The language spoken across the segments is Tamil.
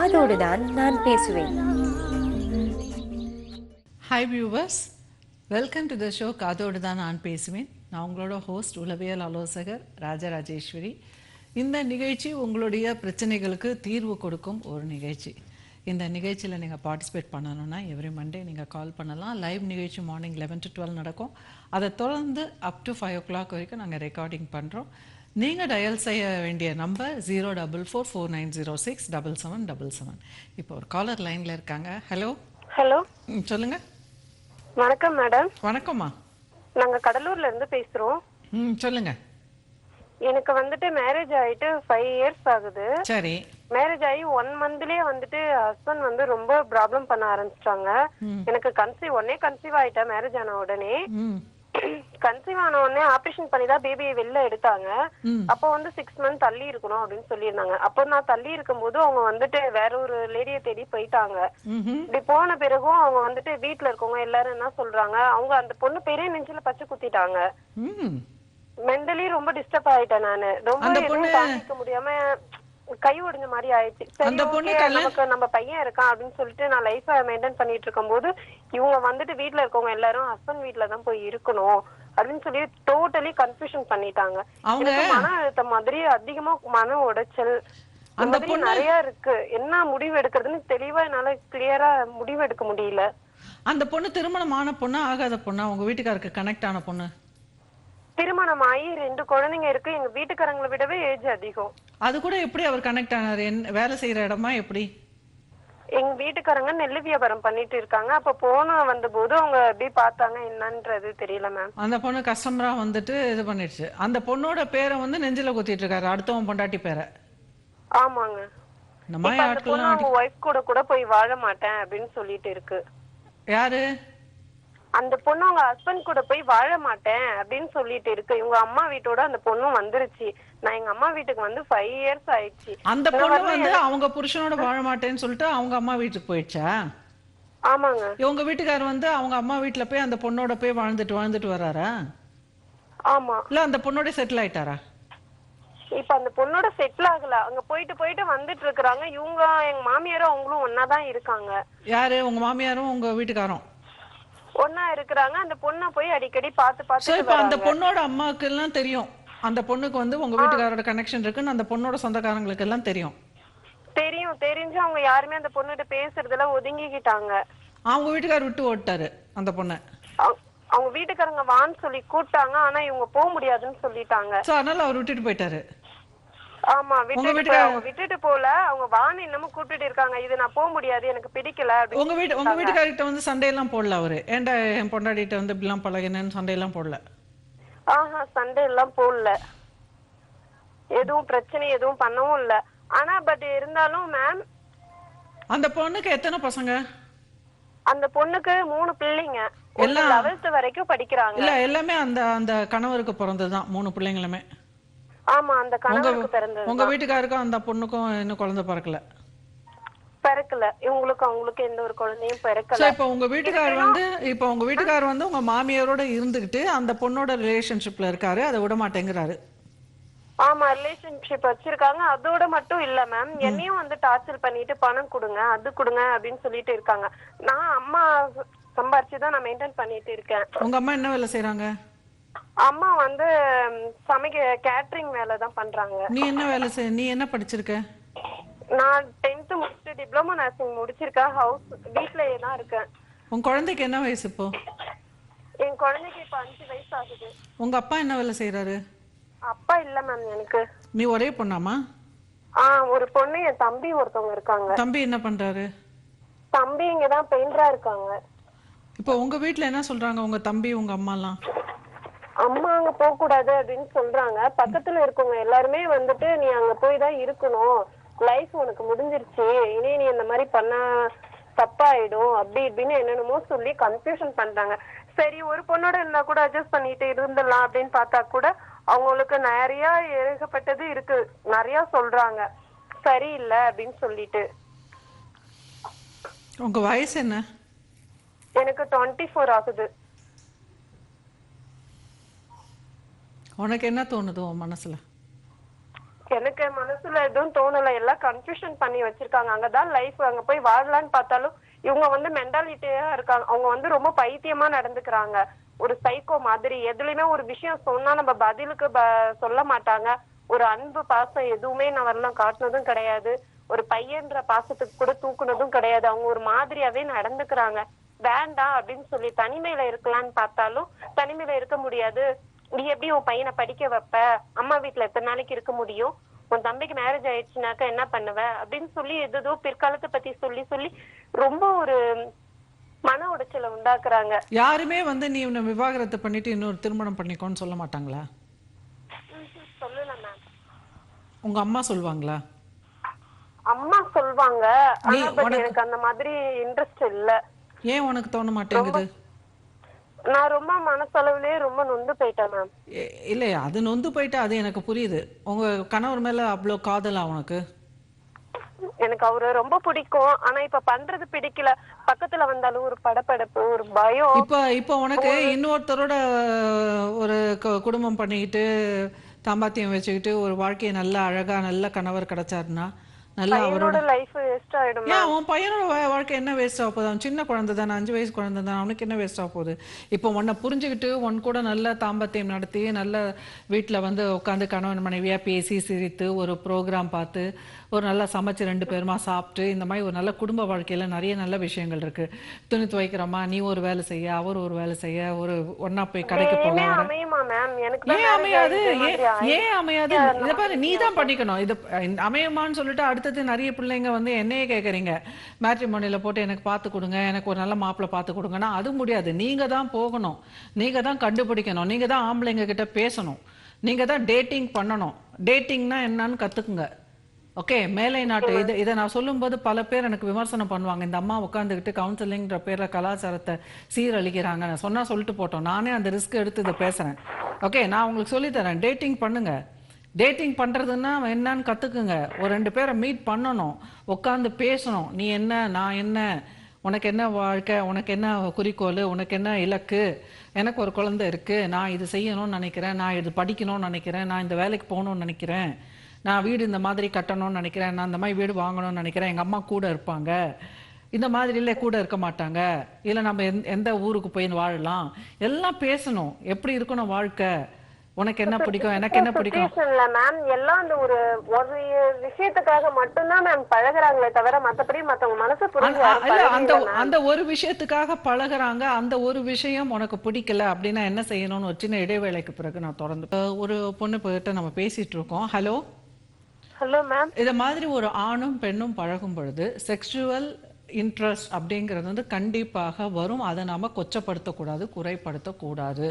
காதோடு தான் நான் பேசுவேன். Hi viewers, welcome to the show காதோடு தான் நான் பேசுவேன். நான் உங்களோட ஹோஸ்ட் உளவியல் ஆலோசகர் ராஜராஜேஸ்வரி. இந்த நிகழ்ச்சி உங்களுடைய பிரச்சனைகளுக்கு தீர்வு கொடுக்கும் ஒரு நிகழ்ச்சி. இந்த நிகழ்ச்சியில் நீங்கள் பார்ட்டிசிபேட் பண்ணணுன்னா எவ்ரி மண்டே நீங்கள் கால் பண்ணலாம். லைவ் நிகழ்ச்சி மார்னிங் 11 to 12 நடக்கும். அதை தொடர்ந்து அப் டு 5 o'clock வரைக்கும் நாங்கள் ரெக்கார்டிங் பண்ணுறோம். நீங்கள் டயல் செய்ய வேண்டிய நம்பர் 04449067777. இப்போ ஒரு காலர் லைனில் இருக்காங்க. ஹலோ. ஹலோ, சொல்லுங்கள். வணக்கம் மேடம். வணக்கம்மா. நாங்க கடலூர்ல இருந்து பேசுறோம். சொல்லுங்கள். எனக்கு வந்துட்டு மேரேஜ் ஆயிட்டு 5 years ஆகுது. சரி. மேரேஜ் ஆகி 1 monthலயே வந்துட்டு ஹஸ்பண்ட் வந்து ரொம்ப ப்ராப்ளம் பண்ண ஆரம்பிச்சிட்டாங்க. எனக்கு கன்சீவ் ஆயிட்டேன் மேரேஜ் ஆன உடனே. கன்சீவ் ஆன உடனே ஆபரேஷன் பண்ணி தான் பேபியை வெளில எடுத்தாங்க. அப்போ வந்து 6 months தள்ளி இருக்கணும் அப்படின்னு சொல்லியிருந்தாங்க. அப்போ நான் தள்ளி இருக்கும்போது அவங்க வந்துட்டு வேற ஒரு லேடியை தேடி போயிட்டாங்க. இப்படி போன பிறகும் அவங்க வந்துட்டு வீட்டுல இருக்கவங்க எல்லாரும் என்ன சொல்றாங்க, அவங்க அந்த பொண்ணு பெரிய நெஞ்சில பச்சை குத்திட்டாங்க. மென்டலி ரொம்ப டிஸ்டர்ப் ஆயிட்டேன் நானு. ரொம்ப எதுவும் தாங்கிக்க முடியாம கை ஒடிஞ்ச மாதிரி ஆயிடுச்சு. சரி, நமக்கு நம்ம பையன் இருக்கான் அப்படின்னு சொல்லிட்டு நான் லைஃப மெயின்டைன் பண்ணிட்டு இருக்கும் போது இவங்க வந்துட்டு வீட்டுல இருக்கவங்க எல்லாரும் ஹஸ்பண்ட் வீட்டுல தான் போய் இருக்கணும் அப்படின்னு சொல்லி டோட்டலி கன்ஃபியூஷன் பண்ணிட்டாங்க. மன அழுத்தம் மாதிரி அதிகமா மன உடைச்சல் அந்த மாதிரி நிறைய இருக்கு. என்ன முடிவு எடுக்கிறதுன்னு தெளிவா என்னால கிளியரா முடிவு எடுக்க முடியல. அந்த பொண்ணு திருமணமான பொண்ணா ஆகாத பொண்ணா? உங்க வீட்டுக்காருக்கு கனெக்ட் ஆன பொண்ணு? திருமணம் ஆகி 2 குழந்தைங்க இருக்கு. எங்க வீட்டுக்காரங்களை விடவே ஏஜ் அதிகம். அது கூட எப்படி அவர் கனெக்ட் ஆனாரு? வேலை செய்யற இடமா எப்படி? எங்க வீட்டுக்காரங்க நெல்லு வியாபாரம் பண்ணிட்டு இருக்காங்க. அப்ப போன வந்த போது அவங்க எப்படி பார்த்தாங்க என்னன்றது தெரியல மேம். அந்த பொண்ணு கஸ்டமரா வந்துட்டு இது பண்ணிடுச்சு. அந்த பொண்ணோட பேரை வந்து நெஞ்சில குத்திட்டு இருக்காரு, அடுத்தவன் பொண்டாட்டி பேரை. ஆமாங்க. அந்த பொண்ணு அவங்க ஒய்ஃப் கூட போய் வாழ மாட்டேன் அப்படின்னு சொல்லிட்டு இருக்கு. யாரு? அந்த பொண்ணு அவங்க ஹஸ்பண்ட் கூட போய் வாழ மாட்டேன் அப்படின்னு சொல்லிட்டு இருக்கு. இவங்க அம்மா வீட்டோட அந்த பொண்ணும் வந்துருச்சு. நான் எங்க அம்மா வீட்டுக்கு வந்து 5 years ஆயிடுச்சு. அந்த பொண்ணு வந்து அவங்க புருஷனோட வாழ மாட்டேன்னு சொல்லிட்டு அவங்க அம்மா வீட்டுக்கு போயிடுச்சா? ஆமாங்க. இவங்க வீட்டுக்காரர் வந்து அவங்க அம்மா வீட்டுல போய் அந்த பொண்ணோட போய் வாழ்ந்துட்டு வராரா? ஆமா. இல்ல அந்த பொண்ணோட செட்டில் ஆயிட்டாரா? இப்ப அந்த பொண்ணோட செட்டில் ஆகல. அங்க போயிட்டு வந்துட்டு இருக்காங்க. இவங்க எங்க மாமியாரும் அவங்களும் ஒன்னாதான் இருக்காங்க. யாரு? உங்க மாமியாரும் உங்க வீட்டுக்காரும் ஒன்னா இருக்கிறாங்க. அந்த பொண்ணை போய் அடிக்கடி பார்த்து இப்ப அந்த பொண்ணோட அம்மாவுக்கு எல்லாம் தெரியும் அந்த பொண்ணுக்கு வந்து உங்க வீட்டுக்காரோட கனெக்ஷன் இருக்குன்னு. அந்த பொண்ணோட சொந்தக்காரங்களுக்கு எல்லாம் தெரிஞ்சு அவங்க யாருமே அந்த பொண்ணுகிட்ட பேசுறதுல ஒதுங்கிக்கிட்டாங்க. அவங்க வீட்டுக்காரர் விட்டு ஓட்டாரு அந்த பொண்ணை. அவங்க வீட்டுக்காரங்க வான்னு சொல்லி கூப்பிட்டாங்க. ஆனா இவங்க போக முடியாதுன்னு சொல்லிட்டாங்க. அதனால அவர் விட்டுட்டு போயிட்டாரு. ஆமா, விட்டுட்டு போல. அவங்க வான்னு இன்னமும் கூப்பிட்டு இருக்காங்க. இது நான் போக முடியாது, எனக்கு பிடிக்கல. உங்க வீட்டுக்காரிட்ட வந்து சண்டையெல்லாம் போடல அவரு? ஏன்டா என் பொண்டாடிட்ட வந்து இப்படிலாம் பழகினேன்னு சண்டையெல்லாம் போடல? சண்டை எல்லாம் போடல. எதுவும் பிரச்சனை எதுவும் பண்ணவும் இல்ல. ஆனா பட் இருந்தாலும் மேம், அந்த பொண்ணுக்கு எத்தனை பசங்க? அந்த பொண்ணுக்கு 3 பிள்ளைங்க. எல்லாம் 11th வரைக்கும் படிக்கிறாங்க. இல்ல எல்லாமே அந்த அந்த கணவருக்கு பிறந்ததுதான் 3 பிள்ளைங்களுமே? ஆமா, அந்த கணவருக்கு பிறந்தது. உங்க வீட்டுக்காருக்கும் அந்த பொண்ணுக்கும் இன்னும் குழந்தை பிறக்கல? இவங்களுக்கு அவங்களுக்கு எந்த ஒரு குழந்தையும் பிறக்கல. இப்ப உங்க வீட்டுக்காரர் வந்து உங்க மாமியாரோட இருந்துகிட்டு அந்த பொண்ணோட ரிலேஷன்ஷிப்ல இருக்காரு, அதை விட மாட்டேங்கிறாரு. ஆமா, ரிலேஷன்ஷிப் வச்சிருக்காங்க. அதோட மட்டும் இல்ல மேம், என்னையும் வந்து டார்ச்சர் பண்ணிட்டு பணம் கொடுங்க அது கொடுங்க அப்படின்னு சொல்லிட்டு இருக்காங்க. நான் அம்மா சம்பாரிச்சுதான் நான் மெயின்டைன் பண்ணிட்டு இருக்கேன். உங்க அம்மா என்ன வேலை செய்யறாங்க? அம்மா வந்து கேட்டரிங் வேலை தான் பண்றாங்க. நீ என்ன வேலை செய்ய? நீ என்ன படிச்சிருக்க? நான் 10th முடிச்சுட்டு டிப்ளமோ நர்சிங் முடிச்சிருக்கேன். வீட்லயே தான் இருக்கேன். உன் குழந்தைக்கு என்ன வயசு இப்போ? என் குழந்தைக்கு இப்ப 5 வயசு ஆகுது. உங்க அப்பா என்ன வேலை செய்யறாரு? அப்பா இல்ல மேம் எனக்கு. நீ ஒரே பொண்ணாமா? ஒரு பொண்ணு, என் தம்பி ஒருத்தவங்க இருக்காங்க. தம்பி என்ன பண்றாரு? தம்பி இங்கதான் பெயிண்டரா இருக்காங்க. இப்போ உங்க வீட்டுல என்ன சொல்றாங்க உங்க தம்பி உங்க அம்மா எல்லாம்? அம்மா அங்க போக கூடாது அப்படின்னு சொல்றாங்க. பக்கத்துல இருக்கவங்க எல்லாருமே வந்துட்டு நீ அங்க போய் தான் இருக்கணும், லைஃப் உனக்கு முடிஞ்சிருச்சு, இனி நீ இந்த மாதிரி பண்ண தப்பாயிடும் அப்படி இப்படின்னு என்னென்னமோ சொல்லி கன்ஃபியூஷன் பண்றாங்க. சரி, ஒரு பொண்ணோட இருந்தா கூட அட்ஜஸ்ட் பண்ணிட்டு இருந்துடலாம் அப்படின்னு பார்த்தா கூட அவங்களுக்கு நிறைய ஏகப்பட்டது இருக்கு, நிறைய சொல்றாங்க சரியில்லை அப்படின்னு சொல்லிட்டு. உங்க வயசு என்ன? எனக்கு 24 ஆகுது. உனக்கு என்ன தோணுது உன் மனசுல? எனக்கு மனசுல எதுவும் தோணல, எல்லாம் கன்ஃபியூஷன் பண்ணி வச்சிருக்காங்க. அங்கதான் லைஃப், அங்க போய் வாழலான்னு பார்த்தாலும் இவங்க வந்து மென்டாலிட்டியா இருக்காங்க. அவங்க வந்து ரொம்ப பைத்தியமா நடந்துக்கிறாங்க, ஒரு சைக்கோ மாதிரி. எதுலயுமே ஒரு விஷயம் சொன்னா நம்ம பதிலுக்கு சொல்ல மாட்டாங்க. ஒரு அன்பு பாசம் எதுவுமே நான் வரலாம் காட்டுனதும் கிடையாது. ஒரு பையன்ற பாசத்துக்கு கூட தூக்குனதும் கிடையாது. அவங்க ஒரு மாதிரியாவே நடந்துக்கிறாங்க. வேண்டாம் அப்படின்னு சொல்லி தனிமையில இருக்கலாம்னு பார்த்தாலும் தனிமையில இருக்க முடியாது. நீ எப்படி உன் பையனை படிக்க வைப்ப, அம்மா வீட்டுல எத்தனை நாளைக்கு இருக்க முடியும், உன் தம்பிக்கு மேரேஜ் ஆயிடுச்சுனாக்கா என்ன பண்ணுவ அப்படின்னு சொல்லி எதோ பிற்காலத்தை பத்தி சொல்லி சொல்லி ரொம்ப ஒரு மன உடைச்சலை உண்டாக்குறாங்க. யாருமே வந்து நீ உன்னை விவாகரத்து பண்ணிட்டு இன்னொரு திருமணம் பண்ணிக்கோன்னு சொல்ல மாட்டாங்களா? சொல்லல மேம். உங்க அம்மா சொல்லுவாங்களா? அம்மா சொல்வாங்க, ஆனா பட் எனக்கு அந்த மாதிரி இன்ட்ரெஸ்ட் இல்ல. ஏன் உனக்கு தோண மாட்டேங்குது? நான் ரொம்ப மனசளவுலயே ரொம்ப நொந்து போயிட்டேன் மேம். இல்ல, அது நொந்து போயிட்டா அது எனக்கு புரியுது. உங்க கணவர் மேல அவ்வளோ காதலா உனக்கு? எனக்கு அவரு ரொம்ப பிடிக்கும், ஆனா இப்ப பண்றது பிடிக்கல. பக்கத்துல வந்தாலும் ஒரு படபடப்பு, ஒரு பயம். இப்ப உனக்கு இன்னொருத்தரோட ஒரு குடும்பம் பண்ணிக்கிட்டு தாம்பாத்தியம் வச்சுக்கிட்டு ஒரு வாழ்க்கையை நல்லா அழகா நல்ல கணவர் கிடைச்சாருன்னா நல்லா அவரோட லைஃப் வேஸ்ட் ஆயிடும். ஏன் உன் பையனோட வாழ்க்கை என்ன வேஸ்ட் ஆக போகுது? அவன் சின்ன குழந்தை தானே, 5 வயசு குழந்தை தானே, அவனுக்கு என்ன வேஸ்ட் ஆக போகுது? இப்போ உன்னை புரிஞ்சுக்கிட்டு உன் கூட நல்ல தாம்பத்தியம் நடத்தி நல்ல வீட்டில் வந்து உட்காந்து கணவன் மனைவியாக பேசி சிரித்து ஒரு ப்ரோக்ராம் பார்த்து ஒரு நல்லா சமைச்சு 2 பேருமா சாப்பிட்டு இந்த மாதிரி ஒரு நல்ல குடும்ப வாழ்க்கையில் நிறைய நல்ல விஷயங்கள் இருக்கு. துணி துவைக்கிறோமா, நீ ஒரு வேலை செய்ய, அவர் ஒரு வேலை செய்ய, ஒரு ஒன்னா போய் கடைக்கு போக. ஏன் அமையாது? ஏன் அமையாது? இதை பாரு, நீ தான் பண்ணிக்கணும். இது அமையுமான்னு சொல்லிட்டு அடுத்தது நிறைய பிள்ளைங்க வந்து என்னையே கேட்குறீங்க, மேட்ரிமோனியில் போட்டு எனக்கு பார்த்து கொடுங்க, எனக்கு ஒரு நல்ல மாப்பிள்ளை பார்த்து கொடுங்கன்னா அது முடியாது. நீங்க தான் போகணும், நீங்க தான் கண்டுபிடிக்கணும், நீங்க தான் ஆம்பளைங்க கிட்ட பேசணும், நீங்க தான் டேட்டிங் பண்ணணும். டேட்டிங்னா என்னன்னு கத்துக்குங்க. ஓகே, மேலை நாட்டு இதை நான் சொல்லும்போது பல பேர் எனக்கு விமர்சனம் பண்ணுவாங்க. இந்த அம்மா உட்காந்துக்கிட்டு கவுன்சிலிங்ன்ற பேரில் கலாச்சாரத்தை சீரழிக்கிறாங்க. நான் சொன்னா சொல்லிட்டு போட்டோம், நானே அந்த ரிஸ்க் எடுத்து இதை பேசுறேன். ஓகே, நான் உங்களுக்கு சொல்லித்தரேன், டேட்டிங் பண்ணுங்க. டேட்டிங் பண்ணுறதுன்னா என்னன்னு கற்றுக்குங்க. ஒரு 2 பேரை மீட் பண்ணணும், உட்காந்து பேசணும். நீ என்ன, நான் என்ன, உனக்கு என்ன வாழ்க்கை, உனக்கு என்ன குறிக்கோள், உனக்கு என்ன இலக்கு. எனக்கு ஒரு குழந்தை இருக்குது, நான் இது செய்யணும்னு நினைக்கிறேன், நான் இது படிக்கணும்னு நினைக்கிறேன், நான் இந்த வேலைக்கு போகணும்னு நினைக்கிறேன், நான் வீடு இந்த மாதிரி கட்டணும்னு நினைக்கிறேன், நான் இந்த மாதிரி வீடு வாங்கணும்னு நினைக்கிறேன், எங்கள் அம்மா கூட இருப்பாங்க, இந்த மாதிரிலே கூட இருக்க மாட்டாங்க, இல்லை நம்ம எந்த ஊருக்கு போய் வாழலாம், எல்லாம் பேசணும். எப்படி இருக்கணும் வாழ்க்கை, உனக்கு என்ன பிடிக்கும், எனக்கு என்ன பிடிக்கும். மேம் எல்லாம் அந்த ஒரு விஷயத்துக்காக மட்டும்தான் மேம் பழகுறாங்களே தவிர மத்தபடி மத்தவங்க மனசு புரிஞ்சு அந்த ஒரு விஷயத்துக்காக பழகுறாங்க. அந்த ஒரு விஷயம் உனக்கு பிடிக்கல அப்படின்னா என்ன செய்யணும்னு ஒரு சின்ன இடைவேளைக்கு பிறகு நான் தொடர்ந்து ஒரு பொண்ணு கிட்ட நம்ம பேசிட்டு இருக்கோம். Hello hello ma'am. இத மாதிரி ஒரு ஆணும் பெண்ணும் பழகும் பொழுது செக்ஷுவல் இன்ட்ரெஸ்ட் அப்படிங்கிறது வந்து கண்டிப்பாக வரும். அதை நாம கொச்சப்படுத்தக்கூடாது, குறைப்படுத்தக்கூடாது.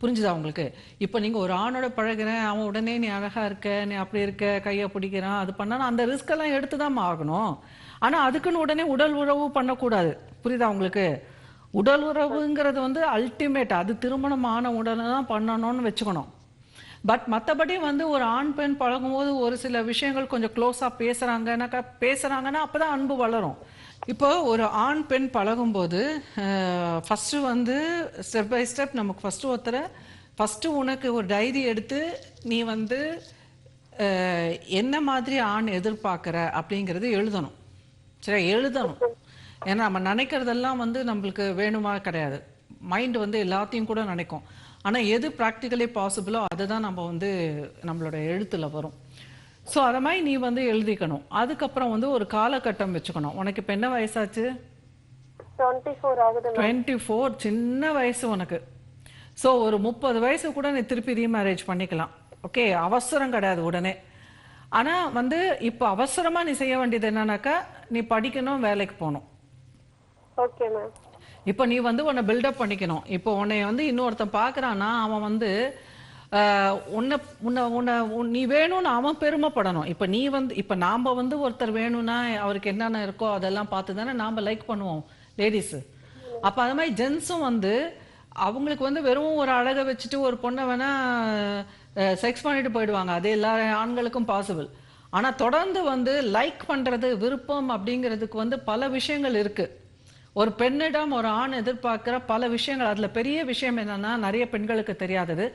புரிஞ்சுதா உங்களுக்கு? இப்போ நீங்கள் ஒரு ஆணோட பழகிறேன், அவன் உடனே நீ அழகாக இருக்க, நீ அப்படி இருக்க, கையை பிடிக்கிறான், அது பண்ணாலும் அந்த ரிஸ்கெல்லாம் எடுத்து தான் ஆகணும். ஆனால் அதுக்குன்னு உடனே உடல் உறவு பண்ணக்கூடாது. புரியுதா உங்களுக்கு? உடல் உறவுங்கிறது வந்து அல்டிமேட், அது திருமணம் ஆன உடனே தான் பண்ணணும்னு வச்சுக்கணும். பட் மற்றபடி வந்து ஒரு ஆண் பெண் பழகும்போது ஒரு சில விஷயங்கள் கொஞ்சம் க்ளோஸாக பேசுகிறாங்கன்னா அப்போ தான் அன்பு வளரும். இப்போ ஒரு ஆண் பெண் பழகும்போது ஃபஸ்ட்டு வந்து ஸ்டெப் பை ஸ்டெப் நமக்கு ஃபஸ்ட்டு உனக்கு ஒரு டைரி எடுத்து நீ வந்து என்ன மாதிரி ஆண் எதிர்பார்க்குற அப்படிங்கிறது எழுதணும். சரி, எழுதணும். ஏன்னா நம்ம நினைக்கிறதெல்லாம் வந்து நம்மளுக்கு வேணுமா கிடையாது. மைண்டு வந்து எல்லாத்தையும் கூட நினைக்கும். ஆனால் எது ப்ராக்டிக்கலி பாசிபிளோ அதுதான் நம்ம வந்து நம்மளோட எழுத்தில் வரும். ஸோ அதை மாதிரி நீ வந்து எழுதிக்கணும். அதுக்கப்புறம் வந்து ஒரு காலகட்டம் வச்சுக்கணும். உனக்கு இப்போ என்ன வயசாச்சு? 24, சின்ன வயசு உனக்கு. ஸோ ஒரு 30 வயசு கூட நீ திருப்பி ரீமேரேஜ் பண்ணிக்கலாம். ஓகே, அவசரம் கிடையாது உடனே. ஆனால் வந்து இப்போ அவசரமாக நீ செய்ய வேண்டியது என்னன்னாக்கா, நீ படிக்கணும், வேலைக்கு போகணும். Okay ma'am. இப்போ நீ வந்து உன்னை பில்டப் பண்ணிக்கணும். இப்போ உன்னை வந்து இன்னொருத்தன் பார்க்குறான்னா அவன் வந்து நீ வேணும்னு அவன் பெருமைப்படணும். இப்போ நாம் வந்து ஒருத்தர் வேணும்னா அவருக்கு என்னென்ன இருக்கோ அதெல்லாம் பார்த்து தானே நாம் லைக் பண்ணுவோம் லேடிஸு. அப்போ அது மாதிரி ஜென்ஸும் வந்து அவங்களுக்கு வந்து வெறும் ஒரு அழகை வச்சுட்டு ஒரு பொண்ணை வேணா செக்ஸ் பண்ணிட்டு போயிடுவாங்க. அது எல்லா ஆண்களுக்கும் பாசிபிள். ஆனால் தொடர்ந்து வந்து லைக் பண்ணுறது, விருப்பம் அப்படிங்கிறதுக்கு வந்து பல விஷயங்கள் இருக்குது. ஒரு பெண்ணிடம் ஒரு ஆண் எதிர்பார்க்கிற பல விஷயங்கள். அதில் பெரிய விஷயம் என்னன்னா, நிறைய பெண்களுக்கு தெரியாதது,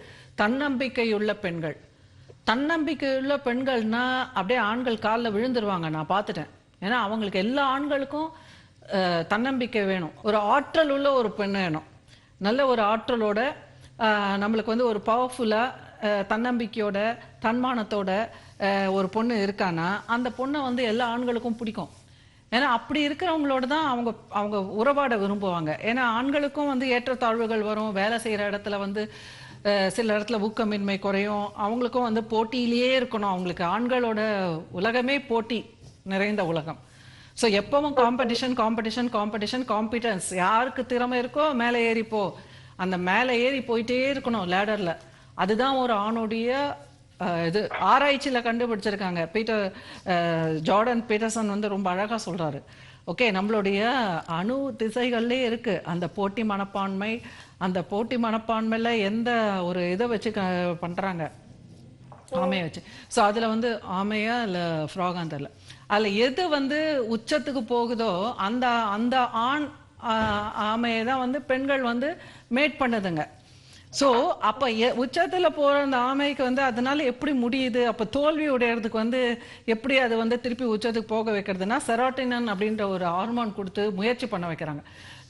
தன்னம்பிக்கையுள்ள பெண்கள். தன்னம்பிக்கை உள்ள பெண்கள்னா அப்படியே ஆண்கள் காலில் விழுந்துருவாங்க. நான் பார்த்துட்டேன். ஏன்னா அவங்களுக்கு எல்லா ஆண்களுக்கும் தன்னம்பிக்கை வேணும். ஒரு ஆற்றல் உள்ள ஒரு பெண் வேணும். நல்ல ஒரு ஆற்றலோட நம்மளுக்கு வந்து ஒரு பவர்ஃபுல்லாக தன்னம்பிக்கையோட தன்மானத்தோட ஒரு பொண்ணு இருக்கான்னா அந்த பொண்ணை வந்து எல்லா ஆண்களுக்கும் பிடிக்கும். ஏன்னா அப்படி இருக்கிறவங்களோட தான் அவங்க உறவாட விரும்புவாங்க. ஏன்னா ஆண்களுக்கும் வந்து ஏற்றத்தாழ்வுகள் வரும். வேலை செய்கிற இடத்துல வந்து சில இடத்துல ஊக்கமின்மை குறையும். அவங்களுக்கும் வந்து போட்டியிலேயே இருக்கணும். அவங்களுக்கு ஆண்களோட உலகமே போட்டி நிறைந்த உலகம். ஸோ எப்பவும் காம்படிஷன் காம்படிஷன் காம்படிஷன் காம்பிடன்ஸ். யாருக்கு திறமை இருக்கோ மேலே ஏறிப்போ, அந்த மேலே ஏறி போயிட்டே இருக்கணும் லேடரில். அதுதான் ஒரு ஆணுடைய இது ஆராய்ச்சியில் கண்டுபிடிச்சிருக்காங்க. ஜார்டன் பீட்டர்சன் வந்து ரொம்ப அழகாக சொல்கிறாரு. ஓகே, நம்மளுடைய அணு திசைகள்லே இருக்குது அந்த போட்டி மனப்பான்மை. அந்த போட்டி மனப்பான்மையில் எந்த ஒரு இதை வச்சு பண்ணுறாங்க, ஆமையை வச்சு. ஸோ அதில் வந்து ஆமையா இல்லை ஃப்ராகான்னு தெரில, அதில் எது வந்து உச்சத்துக்கு போகுதோ அந்த அந்த ஆண் ஆமையை தான் வந்து பெண்கள் வந்து மேட் பண்ணுதுங்க. ஸோ அப்போ உச்சத்தில் போகிற அந்த ஆமைக்கு வந்து அதனால எப்படி முடியுது? அப்போ தோல்வி உடையிறதுக்கு வந்து எப்படி அது வந்து திருப்பி உச்சத்துக்கு போக வைக்கிறதுனா செரோட்டினன் அப்படின்ற ஒரு ஹார்மோன் கொடுத்து முயற்சி பண்ண வைக்கிறாங்க.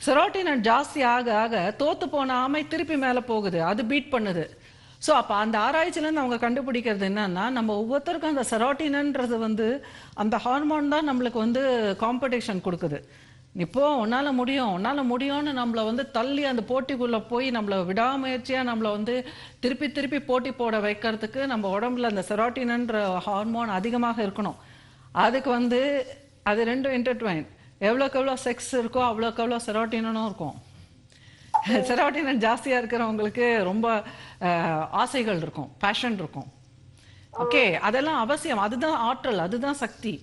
செரோட்டினன் ஜாஸ்தி ஆக ஆக தோத்து போன ஆமை திருப்பி மேலே போகுது, அது பீட் பண்ணுது. ஸோ அப்போ அந்த ஆராய்ச்சியிலேருந்து அவங்க கண்டுபிடிக்கிறது என்னன்னா, நம்ம ஒவ்வொருத்தருக்கும் அந்த செரோட்டினன்றது வந்து அந்த ஹார்மோன் தான் நம்மளுக்கு வந்து காம்படிஷன் கொடுக்குது. இப்போ உன்னால் முடியும்னு நம்மளை வந்து தள்ளி அந்த போட்டிக்குள்ளே போய் நம்மளை விடாமுயற்சியாக நம்மளை வந்து திருப்பி திருப்பி போட்டி போட வைக்கிறதுக்கு நம்ம உடம்புல அந்த செரோட்டினன்ற ஹார்மோன் அதிகமாக இருக்கணும். அதுக்கு வந்து அது ரெண்டும் இன்டர்ட்வைன். எவ்வளோக்கு எவ்வளோ செக்ஸ் இருக்கோ அவ்வளோக்கு எவ்வளோ செரோட்டினும் இருக்கும். செரோட்டினன் ஜாஸ்தியாக இருக்கிறவங்களுக்கு ரொம்ப ஆசைகள் இருக்கும், பேஷன் இருக்கும். ஓகே, அதெல்லாம் அவசியம். அதுதான் ஆற்றல், அதுதான் சக்தி.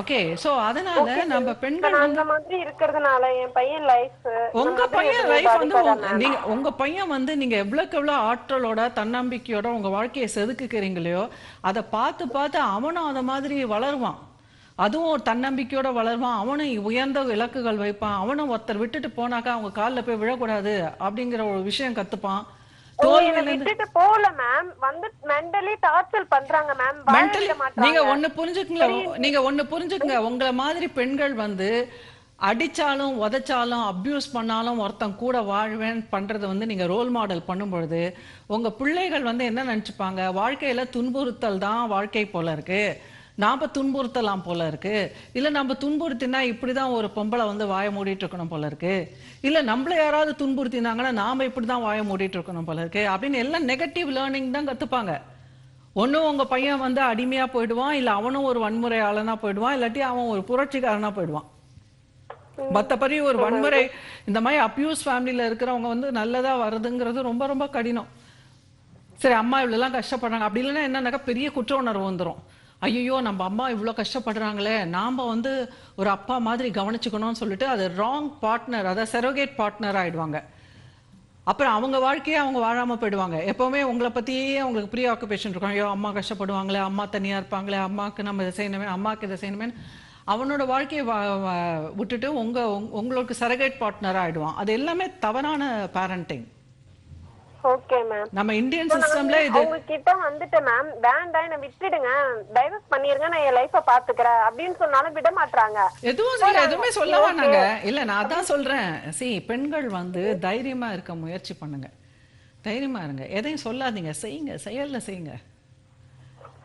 ஓகே, சோ அதனால நம்ம பெண்கள் அந்த மாதிரி இருக்கிறதுனால என் பையன் லைஃப் உங்க பையன் லைஃப் வந்து நீங்க உங்க பையன் வந்து நீங்க எவ்வளவுக்கு எவ்வளவு ஆற்றலோட தன்னம்பிக்கையோட உங்க வாழ்க்கையை செதுக்குறீங்களோ அதை பார்த்து பார்த்து அவனும் அந்த மாதிரி வளருவான். அதுவும் ஒரு தன்னம்பிக்கையோட வளருவான். அவனும் உயர்ந்த இலக்குகள் வைப்பான். அவனும் ஒருத்தர் விட்டுட்டு போனாக்கா அவங்க காலில் போய் விழக்கூடாது அப்படிங்கிற ஒரு விஷயம் கத்துப்பான். நீங்க ஒண்ணு புரிஞ்சுக்குங்க. உங்களை மாதிரி பெண்கள் வந்து அடிச்சாலும் உதைச்சாலும் அபியூஸ் பண்ணாலும் ஒருத்தன் கூட வாழ்வேன் பண்றது வந்து நீங்க ரோல் மாடல் பண்ணும் பொழுது உங்க பிள்ளைகள் வந்து என்ன நினைச்சுப்பாங்க, வாழ்க்கையில துன்புறுத்தல் தான் வாழ்க்கை போல இருக்கு, நாம துன்புறுத்தலாம் போல இருக்கு, இல்ல நம்ம துன்புறுத்தினா இப்படிதான் ஒரு பொம்பளை வந்து வாய மூடிட்டு இருக்கணும் போல இருக்கு, இல்ல நம்மள யாராவது துன்புறுத்தினாங்கன்னா நாம இப்படிதான் வாய மூடிட்டு இருக்கணும் போல இருக்கு அப்படின்னு எல்லாம் நெகட்டிவ் லேர்னிங் தான் கத்துப்பாங்க. ஒன்னும் உங்க பையன் வந்து அடிமையா போயிடுவான், இல்ல அவனும் ஒரு வன்முறையாளனா போயிடுவான், இல்லாட்டி அவன் ஒரு புரட்சிக்காரனா போயிடுவான். மற்றபடி ஒரு வன்முறை இந்த மாதிரி அபியூஸ் ஃபேமிலியில இருக்கிறவங்க வந்து நல்லதா வருதுங்கிறது ரொம்ப ரொம்ப கடினம். சரி, அம்மா இவ்வளோலாம் கஷ்டப்படுறாங்க அப்படி இல்லைன்னா என்னன்னாக்கா பெரிய குற்ற உணர்வு வந்துடும். ஐயோ நம்ம அம்மா இவ்வளோ கஷ்டப்படுறாங்களே, நாம் வந்து ஒரு அப்பா மாதிரி கவனிச்சுக்கணும்னு சொல்லிட்டு அது ராங் பார்ட்னர், அதாவது செரோகேட் பார்ட்னர் ஆகிடுவாங்க. அப்புறம் அவங்க வாழ்க்கையே அவங்க வாழாமல் போயிடுவாங்க. எப்போவுமே உங்களை பற்றியே அவங்களுக்கு ப்ரீ ஆக்குபேஷன் இருக்கும். ஐயோ அம்மா கஷ்டப்படுவாங்களே, அம்மா தனியாக இருப்பாங்களே, அம்மாவுக்கு நம்ம இதை செய்யணுமே, அம்மாவுக்கு இதை செய்யணுமே, அவனோட வாழ்க்கையை விட்டுட்டு உங்களுக்கு சரகேட் பார்ட்னராக ஆகிடுவான். அது எல்லாமே தவறான பேரண்டிங். ஓகே மேம், நம்ம இந்தியன் சிஸ்டம்ல இது உங்க கிட்ட வந்துட்டு மேம் வேண்டாம் என்ன விட்டுடுங்க, டைவர்ஸ் பண்ணிருங்க, நான் என் லைஃப பாத்துக்கறேன் அப்படின்னு சொன்னாலும் விட மாட்டாங்க. எதுவுமே சொல்லவா நாங்க இல்ல. நான் அதான் சொல்றேன், பெண்கள் வந்து தைரியமா இருக்க முயற்சி பண்ணுங்க, தைரியமா இருங்க, எதையும் சொல்லாதீங்க, செய்யுங்க, செயல்ல செய்யுங்க.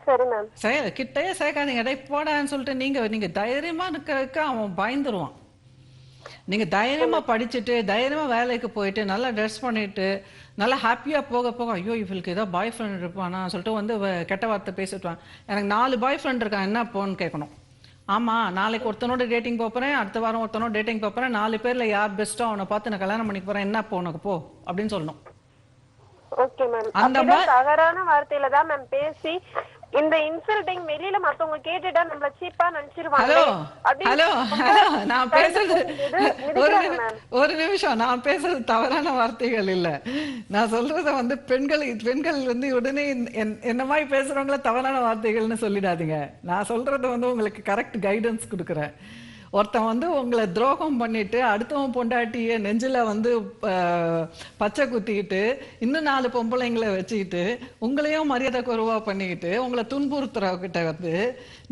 சரி மேம். செயல் கிட்டயே சேர்க்காதீங்க, எடை போடான்னு சொல்லிட்டு நீங்க தைரியமா இருக்கிறதுக்கு அவன் பயந்துருவான். நீங்க தைரியமா படிச்சுட்டு தைரியமா வேலைக்கு போயிட்டு நல்லா ட்ரெஸ் பண்ணிட்டு நல்லா ஹாப்பியா போக போக ஐயோ இவளுக்கு ஏதோ பாய் ஃப்ரெண்ட் இருப்பானா சொல்லிட்டு வந்து கெட்ட வார்த்தை பேசிட்டுவான். எனக்கு 4 பாய் ஃப்ரெண்ட் இருக்கான் என்ன போன்னு கேட்கணும். ஆமா, நாளைக்கு ஒருத்தனோட டேட்டிங் போறேன், அடுத்த வாரம் ஒருத்தனோட டேட்டிங் போறேன், 4 பேர்ல யார் பெஸ்ட்டோ அவனை பார்த்து நான் கல்யாணம் பண்ணிக்க போறேன், என்ன போ உனக்கு போ அப்படின்னு சொல்லணும். ஓகே மேம், அந்த தவறான வார்த்தையில தான் மேம் பேசி இந்த இன்சல்ட்டிங் வெளியில மத்தவங்க கேட்டுட்டா நம்மள சீப்பா நினைச்சிருவாங்க. ஹலோ நான் பேசுறது ஒரு நிமிஷம், நான் பேசுறது தவறான வார்த்தைகள் இல்ல. நான் சொல்றத வந்து பெண்கள் வந்து உடனே என்ன மாதிரி பேசுறவங்கள தவறான வார்த்தைகள்னு சொல்லிடாதீங்க. நான் சொல்றது வந்து உங்களுக்கு கரெக்ட் கைடன்ஸ் கொடுக்குறேன். ஒருத்தன் வந்து உங்களை துரோகம் பண்ணிட்டு அடுத்தவன் பொண்டாட்டிய நெஞ்சில வந்து பச்சை குத்திக்கிட்டு இன்னும் 4 பொம்பளைங்களை வச்சுக்கிட்டு உங்களையும் மரியாதை குறைவா பண்ணிக்கிட்டு உங்களை துன்புறுத்துறவங்கிட்ட வந்து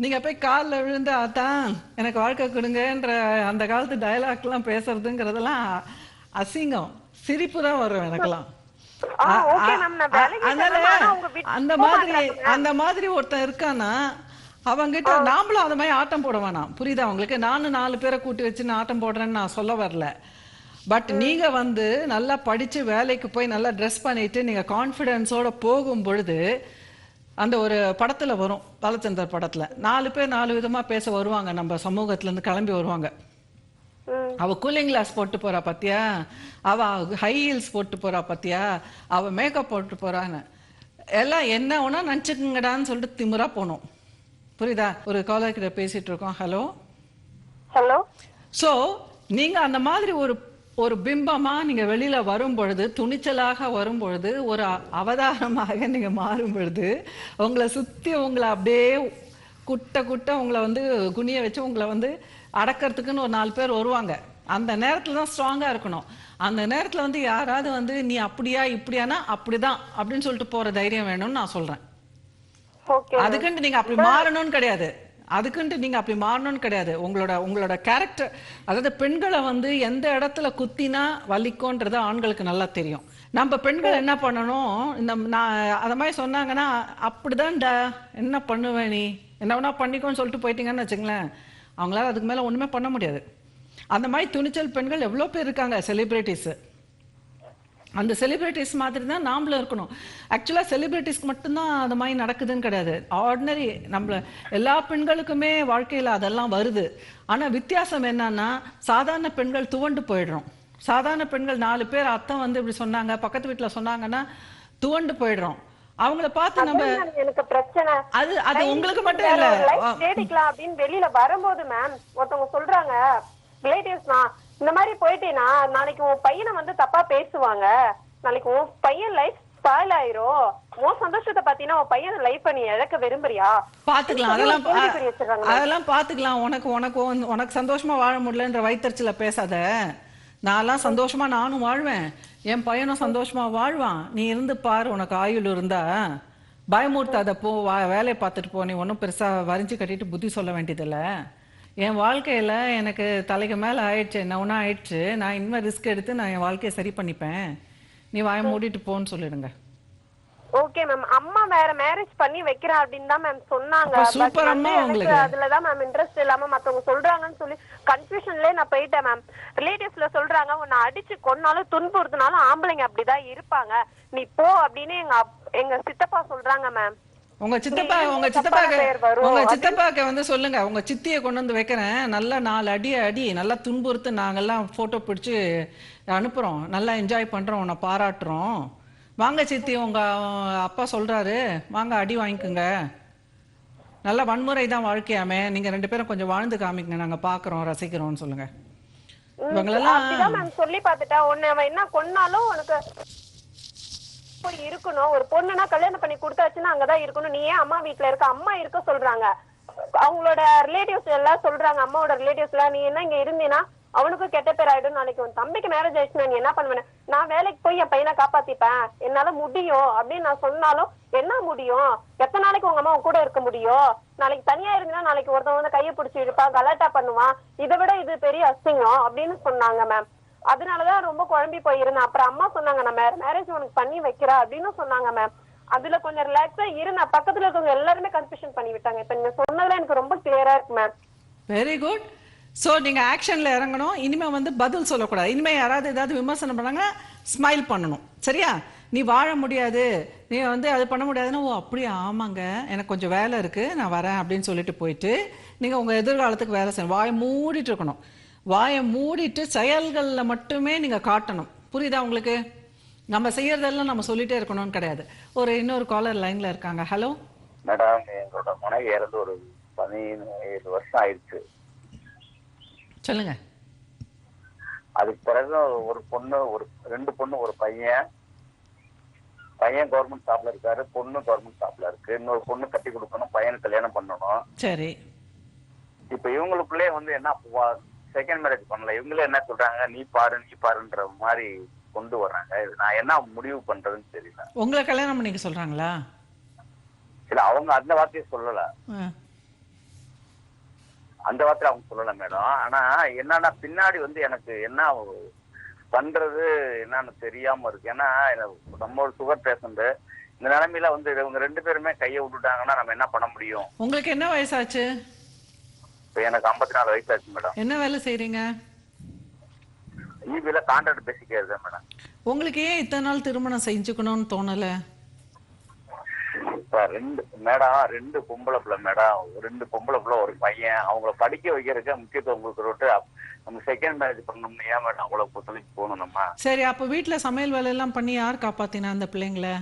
நீங்க போய் காலில் விழுந்து அதான் எனக்கு வாழ்க்கை கொடுங்கன்ற அந்த காலத்து டயலாக்லாம் பேசுறதுங்கிறதெல்லாம் அசிங்கம், சிரிப்பு தான் வரும் எனக்கெல்லாம். அந்த மாதிரி ஒருத்தன் இருக்கானா அவங்கிட்ட நாமளும் அந்த மாதிரி ஆட்டம் போட வேணாம். புரியுதா உங்களுக்கு? நானும் 4 பேரை கூட்டி வச்சு நான் ஆட்டம் போடுறேன்னு நான் சொல்ல வரல. பட் நீங்க வந்து நல்லா படிச்சு வேலைக்கு போய் நல்லா ட்ரெஸ் பண்ணிட்டு நீங்க கான்ஃபிடென்ஸோட போகும் பொழுது அந்த ஒரு படத்துல வரும், பாலச்சந்தர் படத்துல 4 பேர் 4 விதமா பேச வருவாங்க. நம்ம சமூகத்துல இருந்து கிளம்பி வருவாங்க. அவ கூலிங் கிளாஸ் போட்டு போறா பாத்தியா, அவ ஹை ஹீல்ஸ் போட்டு போறா பாத்தியா, அவ மேக்கப் போட்டு போறான்னு எல்லாம் என்ன ஒன்னா நினைச்சுக்குங்கடான்னு சொல்லிட்டு திமிரா போனோம். புரியுதா? ஒரு காலர் கிட்ட பேசிட்டு இருக்கோம். Hello hello. சோ நீங்க அந்த மாதிரி ஒரு பிம்பமா நீங்க வெளியில வரும் பொழுது, துணிச்சலாக வரும் பொழுது, ஒரு அவதாரமாக நீங்க மாறும் பொழுது உங்களை சுத்தி உங்களை அப்படியே குட்ட உங்களை வந்து குனிய வச்சு உங்களை வந்து அடக்கிறதுக்குன்னு ஒரு 4 பேர் வருவாங்க. அந்த நேரத்துல தான் ஸ்ட்ராங்கா இருக்கணும். அந்த நேரத்துல வந்து யாராவது வந்து நீ அப்படியா இப்படியானா அப்படிதான் அப்படின்னு சொல்லிட்டு போற தைரியம் வேணும்னு நான் சொல்றேன். அதுக்குன்ட்டு நீங்க அப்படி மாறணும்னு கிடையாது. உங்களோட கேரக்டர், அதாவது பெண்களை வந்து எந்த இடத்துல குத்தினா வலிக்கும்ன்றது ஆண்களுக்கு நல்லா தெரியும். நம்ம பெண்கள் என்ன பண்ணணும், நான் அத மாதிரி சொன்னாங்கன்னா அப்படிதான்டா என்ன பண்ணுவேன் நீ என்ன வேணா பண்ணிக்கோன்னு சொல்லிட்டு போயிட்டீங்கன்னு வச்சுங்களேன், அவங்களால அதுக்கு மேல ஒண்ணுமே பண்ண முடியாது. அந்த மாதிரி துணிச்சல் பெண்கள் எவ்வளவு பேர் இருக்காங்க, செலிபிரிட்டிஸ். அந்த செலிபிரிட்டிஸ் மாதிரி தான் நாமளும் இருக்கணும். ஆக்சுவலா செலிபிரிட்டிஸ்க்கு மட்டும்தான் அந்த மாதிரி நடக்குதுன்னு கிடையாது. ஆர்டினரி நம்மள எல்லா பெண்களுக்குமே வாழ்க்கையில அதெல்லாம் வருது. ஆனா வித்தியாசம் என்னன்னா, சாதாரண பெண்கள் துவண்டு போயிடுறோம். சாதாரண பெண்கள் 4 பேர் அத்தை வந்து இப்படி சொன்னாங்க, பக்கத்து வீட்டுல சொன்னாங்கன்னா துவண்டு போயிடுறோம். அவங்கள பார்த்து நம்ம எனக்கு பிரச்சனை அது உங்களுக்கு மட்டும் இல்ல, தேடிக்கலாம் அப்படின்னு வெளியில வரும்போது மேம் ஒருத்தவங்க சொல்றாங்க, ரிலேட்டிவ்ஸ் நான் இந்த மாதிரி போயிட்டேன்னா நாளைக்கு உன் பையனை வந்து தப்பா பேசுவாங்க, நாளைக்கு உன் பையன் லைஃப் ஸ்பாயில் ஆயிரும், உன் சந்தோஷத்தை பாத்தீங்கன்னா உன் பையன் லைஃப் நீ இழக்க விரும்புறியா? பாத்துக்கலாம், அதெல்லாம் பாத்துக்கலாம். உனக்கு சந்தோஷமா வாழ முடியலன்ற வைத்தறிச்சல பேசாத. நான்லாம் சந்தோஷமா நானும் வாழ்வேன், என் பையனும் சந்தோஷமா வாழ்வான். நீ இருந்து பாரு, உனக்கு ஆயுள் இருந்தா பயமுறுத்தாத, போ வேலையை பார்த்துட்டு போ. நீ ஒன்னும் பெருசா வரிஞ்சு கட்டிட்டு புத்தி சொல்ல வேண்டியதில்ல. என் வாழ்க்கையில எனக்கு தலைக்கு மேல ஆயிடுச்சு, என்ன ஒண்ணா ஆயிடுச்சு, நான் இனிமே ரிஸ்க் எடுத்து நான் என் வாழ்க்கையை சரி பண்ணிப்பேன், நீ வாய மூடிட்டு போன்னு சொல்லிடுங்க. Okay ma'am. அம்மா வேற மேரேஜ் பண்ணி வைக்கிறா அப்படின்னு தான் மேம் சொன்னாங்க. சூப்பர் அம்மா. உங்களுக்கு அதுலதான் மேம் இன்ட்ரெஸ்ட் இல்லாம மத்தவங்க சொல்றாங்கன்னு சொல்லி கன்ஃபியூஷன்லயே நான் போயிட்டேன் மேம். ரிலேட்டிவ்ஸ்ல சொல்றாங்க, உன்னை அடிச்சு கொன்னாலும் துன்புறுத்தினாலும் ஆம்பளைங்க அப்படிதான் இருப்பாங்க, நீ போ அப்படின்னு எங்க சித்தப்பா சொல்றாங்க மேம். உங்க சித்தப்பாக்கு வந்து சொல்லுங்க, உங்க சித்தியை கொண்டு வந்து வைக்கிறேன், நல்லா 4 அடி நல்லா துன்புறுத்து, நாங்கெல்லாம் போட்டோ பிடிச்சு அனுப்புறோம், நல்லா என்ஜாய் பண்றோம், உன்னை பாராட்டுறோம், வாங்க சித்தி உங்க அப்பா சொல்றாரு வாங்க அடி வாங்கிக்கோங்க, நல்ல வன்முறை தான் வாழ்க்கையாமே, நீங்க 2 பேரும் கொஞ்சம் வாழ்ந்து காமிக்கங்க, நாங்க பாக்குறோம் ரசிக்கிறோம்னு சொல்லுங்க. இவங்களெல்லாம் சொல்லி பாத்துட்டா உன்னை அவன் என்ன கொன்னாலும் உனக்கு இருக்கணும், ஒரு பொண்ணுனா கல்யாணம் பண்ணி கொடுத்தாச்சுன்னா அங்கதான் இருக்கணும், நீ ஏன் அம்மா வீட்டுல இருக்க, அம்மா இருக்க சொல்றாங்க. அவங்களோட ரிலேட்டிவ்ஸ் எல்லாம் சொல்றாங்க, அம்மாவோட ரிலேட்டிவ்ஸ் எல்லாம், நீ என்ன இங்க இருந்தீன்னா அவனுக்கும் கெட்ட பேர் ஆயிடும், நாளைக்கு உன் தம்பிக்கு மேரேஜ் ஆயிடுச்சுன்னா நீ என்ன பண்ணுவேன், நான் வேலைக்கு போய் என் பையனை காப்பாத்திப்பேன், என்னால முடியும் அப்படின்னு நான் சொன்னாலும் என்ன முடியும், எத்தனை நாளைக்கு உங்க அம்மா கூட இருக்க முடியும், நாளைக்கு தனியா இருந்தா நாளைக்கு ஒருத்தவங்க வந்து கையை பிடிச்சி இழுப்பான், கலாட்டா பண்ணுவான், இதை விட இது பெரிய அசிங்கம் அப்படின்னு சொன்னாங்க மேம். அதனாலதான் ரொம்ப குழம்பி போயிருந்தேன். அப்புறம் அம்மா சொன்னாங்க, நான் மேரேஜ் உனக்கு பண்ணி வைக்கிறா அப்படின்னு சொன்னாங்க மேம். அதுல கொஞ்சம் ரிலாக்ஸா இருந்தேன். பக்கத்துல இருக்கவங்க எல்லாருமே கன்ஃபியூஷன் பண்ணி விட்டாங்க. இப்ப நீங்க சொன்னதுல எனக்கு ரொம்ப கிளியரா இருக்கு மேம். Very good. சோ நீங்க ஆக்ஷன்ல இறங்கணும். இனிமே வந்து பதில் சொல்லக்கூடாது. இனிமே யாராவது ஏதாவது விமர்சனம் பண்ணாங்க ஸ்மைல் பண்ணணும், சரியா? நீ வாழ முடியாது, நீ வந்து அது பண்ண முடியாதுன்னா, ஓ அப்படியே ஆமாங்க எனக்கு கொஞ்சம் வேலை இருக்கு நான் வரேன் அப்படின்னு சொல்லிட்டு போயிட்டு நீங்க உங்க எதிர்காலத்துக்கு வேலை செய்யணும். வாயை மூடிட்டு இருக்கணும். வாயை மூடிட்டு செயல்கள்ல மட்டுமே நீங்க காட்டணும். புரியுதா உங்களுக்கு? நம்ம செய்யறதெல்லாம் நம்ம சொல்லிட்டே இருக்கணும்னு கிடையாது. இன்னொரு காலர் லைன்ல இருக்காங்க. ஹலோ மேடம், எங்களோட மனைவி இறந்து ஒரு 17 வருஷம் ஆயிடுச்சு. சொல்லுங்க. அதுக்கு பிறகு ஒரு பொண்ணு, 2 பொண்ணு, ஒரு பையன் கவர்மெண்ட் ஜாப்ல இருக்காரு, பொண்ணு கவர்மெண்ட் ஜாப்ல இருக்கு. இன்னொரு பொண்ணு கட்டி கொடுக்கணும், பையனுக்கு கல்யாணம் பண்ணணும். சரி. இப்ப இவங்களுக்குள்ளே வந்து என்ன செகண்ட் மேரேஜ் பண்ணல, இவங்களே என்ன சொல்றாங்க, நீ பாருன்ற மாதிரி கொண்டு வர்றாங்க. இது நான் என்ன முடிவு பண்றதுன்னு தெரியல. உங்களை கல்யாணம் பண்ணிக்க சொல்றாங்களா? இல்ல, அவங்க அந்த வார்த்தையை சொல்லல, அந்த வார்த்தை அவங்க சொல்லல மேடம். ஆனா என்னன்னா பின்னாடி வந்து எனக்கு என்ன பண்றது என்னன்னு தெரியாம இருக்கு. ஏன்னா நம்ம ஒரு சுகர் பேஷண்ட், இந்த நிலைமையில வந்து இவங்க 2 பேருமே கையை விட்டுட்டாங்கன்னா நம்ம என்ன பண்ண முடியும்? உங்களுக்கு என்ன வயசாச்சு? இப்ப எனக்கு 54 வயசாச்சு மேடம். என்ன வேலை செய்றீங்க? ஈபில கான்ட்ராக்ட் பேசிக்கே இருக்கேன் மேடம். உங்களுக்கு ஏன் இத்தனை நாள் திருமணம் செஞ்சுக்கணும்னு தோணல? இப்ப 2 பொம்பளை பிள்ளை மேடம், 2 பொம்பளை பிள்ளை ஒரு பையன். அவங்கள படிக்க வைக்கிறதுக்கு முக்கியத்துவம் கொடுத்துட்டு நம்ம செகண்ட் மேரேஜ் பண்ணணும்னு ஏன் மேடம் அவ்வளவு பொறுத்தலைக்கு போகணும் நம்ம? சரி, அப்ப வீட்டுல சமையல் வேலை எல்லாம் பண்ணி யார் காப்பாத்தினா அந்த பிள்ளைங்களை?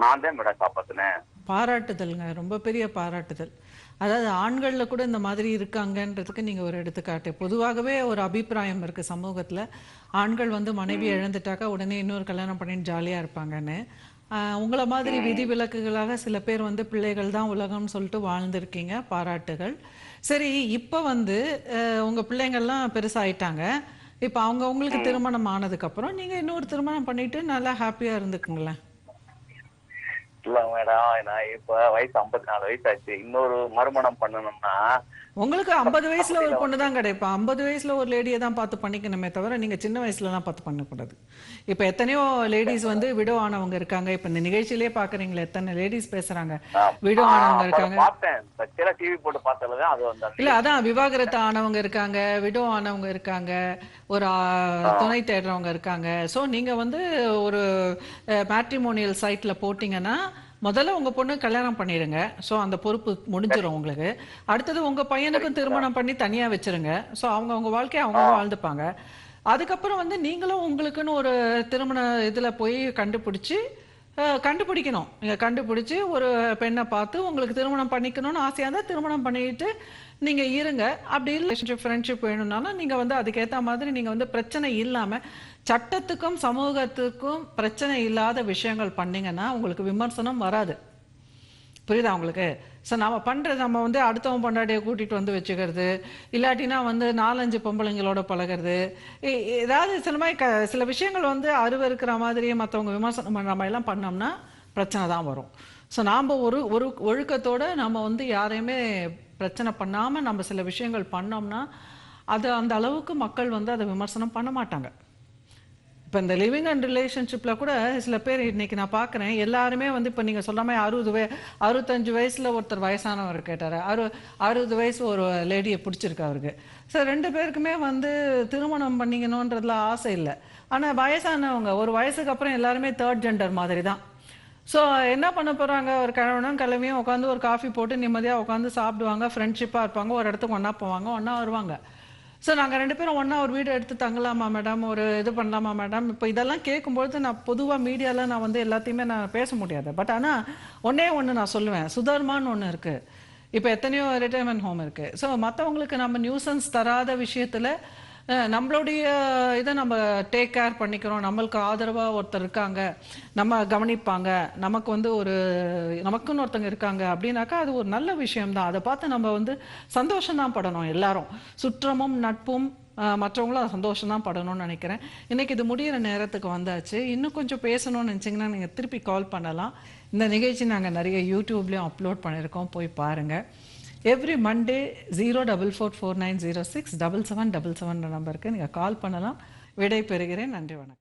நான் தான் மேடம் காப்பாத்தினேன். பாராட்டுதல்ங்க, ரொம்ப பெரிய பாராட்டுதல். அதாவது ஆண்கள்ல கூட இந்த மாதிரி இருக்காங்கன்றதுக்கு நீங்க ஒரு எடுத்துக்காட்டு. பொதுவாகவே ஒரு அபிப்பிராயம் இருக்கு சமூகத்துல, ஆண்கள் வந்து மனைவி இழந்துட்டாக்கா உடனே இன்னொரு கல்யாணம் பண்ணிட்டு ஜாலியா இருப்பாங்கன்னு. உங்களை மாதிரி விதிவிலக்குகளாக சில பேர் வந்து பிள்ளைகள் தான் உலகம்னு சொல்லிட்டு வாழ்ந்திருக்கீங்க, பாராட்டுகள். சரி, இப்போ வந்து உங்க பிள்ளைங்கள்லாம் பெருசாயிட்டாங்க. இப்போ அவங்களுக்கு திருமணம் ஆனதுக்கு அப்புறம் நீங்க இன்னொரு திருமணம் பண்ணிட்டு நல்லா ஹாப்பியா இருந்துக்குங்களேன். இல்ல மேடம், நான் இப்ப வயசு 54 வயசாச்சு. இன்னொரு மறுமணம் பண்ணணும்னா உங்களுக்கு 50 வயசுல ஒரு பொண்ணு தான் கிடைப்பா. 50 வயசுல ஒரு லேடியை தான் பார்த்து பண்ணிக்கணுமே தவிர நீங்க சின்ன வயசுலலாம் பார்த்து பண்ணக்கூடாது. இப்ப எத்தனையோ லேடிஸ் வந்து விடோ ஆனவங்க இருக்காங்க. இப்ப இந்த நிகழ்ச்சியிலே பாக்குறீங்களா எத்தனை லேடிஸ் பேசுறாங்க, விடோ ஆனவங்க இருக்காங்க. டிவி போட்டு பார்த்ததுதான் அது வந்து இல்ல, அதான் விவாகரத்து ஆனவங்க இருக்காங்க, விடோ ஆனவங்க இருக்காங்க, ஒரு துணை தேடுறவங்க இருக்காங்க. சோ நீங்க வந்து ஒரு மேட்ரிமோனியல் சைட்ல போட்டீங்கன்னா முதல்ல உங்க பொண்ணு கல்யாணம் பண்ணிடுங்க. ஸோ அந்த பொறுப்பு முடிஞ்சிடும் உங்களுக்கு. அடுத்தது உங்க பையனுக்கும் திருமணம் பண்ணி தனியா வச்சிருங்க. ஸோ அவங்க வாழ்க்கையை அவங்க வாழ்ந்துப்பாங்க. அதுக்கப்புறம் வந்து நீங்களும் உங்களுக்குன்னு ஒரு திருமண இதுல போய் கண்டுபிடிக்கணும். நீங்க கண்டுபிடிச்சு ஒரு பெண்ணை பார்த்து உங்களுக்கு திருமணம் பண்ணிக்கணும்னு ஆசையா இருந்தா திருமணம் பண்ணிட்டு நீங்க இருங்க. அப்படி ரிலேஷன்ஷிப் ஃப்ரெண்ட்ஷிப் வேணும்னாலும் நீங்க வந்து அதுக்கேற்ற மாதிரி நீங்க வந்து பிரச்சனை இல்லாம சட்டத்துக்கும் சமூகத்துக்கும் பிரச்சனை இல்லாத விஷயங்கள் பண்ணீங்கன்னா உங்களுக்கு விமர்சனம் வராது. புரியுதா உங்களுக்கு? ஸோ நம்ம வந்து அடுத்தவன் பொண்டாட்டியை கூட்டிட்டு வந்து வச்சுக்கிறது, இல்லாட்டினா வந்து 4-5 பொம்பளைங்களோட பழகிறது, ஏதாவது சில விஷயங்கள் வந்து அருவருக்கிற மாதிரி மற்றவங்க விமர்சனம் பண்ணுற மாதிரி எல்லாம் பண்ணோம்னா பிரச்சனை தான் வரும். ஸோ நாம் ஒரு ஒழுக்கத்தோட நம்ம வந்து யாரையுமே பிரச்சனை பண்ணாம நம்ம சில விஷயங்கள் பண்ணோம்னா அது அந்த அளவுக்கு மக்கள் வந்து அதை விமர்சனம் பண்ண மாட்டாங்க. இப்போ இந்த லிவிங் அண்ட் ரிலேஷன்ஷிப்ல கூட சில பேர் இன்னைக்கு நான் பார்க்குறேன், எல்லாருமே வந்து இப்போ நீங்கள் சொல்லாம 65 வயசுல ஒருத்தர் வயசானவர் கேட்டார், 60 வயசு ஒரு லேடியை பிடிச்சிருக்கு அவருக்கு. ஸோ 2 பேருக்குமே வந்து திருமணம் பண்ணிக்கணுன்றதுல ஆசை இல்லை. ஆனால் வயசானவங்க ஒரு வயசுக்கு அப்புறம் எல்லாருமே தேர்ட் ஜெண்டர் மாதிரி தான். ஸோ என்ன பண்ண போகிறாங்க, ஒரு கிழவனும் கிழவியும் உட்காந்து ஒரு காஃபி போட்டு நிம்மதியாக உட்காந்து சாப்பிடுவாங்க, ஃப்ரெண்ட்ஷிப்பாக இருப்பாங்க, ஒரு இடத்துக்கு ஒன்றா போவாங்க, ஒன்றா வருவாங்க. ஸோ நாங்கள் 2 பேரும் ஒன்றா ஒரு வீடு எடுத்து தங்கலாமா மேடம், ஒரு இது பண்ணலாமா மேடம். இப்போ இதெல்லாம் கேட்கும்பொழுது நான் பொதுவாக மீடியாவில் நான் வந்து எல்லாத்தையுமே நான் பேச முடியாது. பட் ஆனால் ஒன்று நான் சொல்லுவேன், சுதர்மான்னு ஒன்று இருக்குது. இப்போ எத்தனையோ ரிட்டைர்மெண்ட் ஹோம் இருக்குது. ஸோ மற்றவங்களுக்கு நம்ம நியூசன்ஸ் தராத விஷயத்தில் நம்மளுடைய இதை நம்ம டேக் கேர் பண்ணிக்கிறோம், நம்மளுக்கு ஆதரவாக ஒருத்தர் இருக்காங்க, நம்ம கவனிப்பாங்க, நமக்கு வந்து நமக்குன்னு ஒருத்தங்க இருக்காங்க அப்படின்னாக்கா அது ஒரு நல்ல விஷயம்தான். அதை பார்த்து நம்ம வந்து சந்தோஷம்தான் படணும். எல்லாரும் சுற்றமும் நட்பும் மற்றவங்களும் சந்தோஷம்தான் படணும்னு நினைக்கிறேன். இன்னைக்கு இது முடிகிற நேரத்துக்கு வந்தாச்சு. இன்னும் கொஞ்சம் பேசணும்னு நினச்சிங்கன்னா நீங்கள் திருப்பி கால் பண்ணலாம். இந்த நிகழ்ச்சி நாங்கள் நிறைய யூடியூப்லேயும் அப்லோட் பண்ணியிருக்கோம், போய் பாருங்கள். எவ்ரி மண்டே 04449067777 நம்பருக்கு நீங்கள் கால் பண்ணலாம். விடை பெறுகிறேன். நன்றி, வணக்கம்.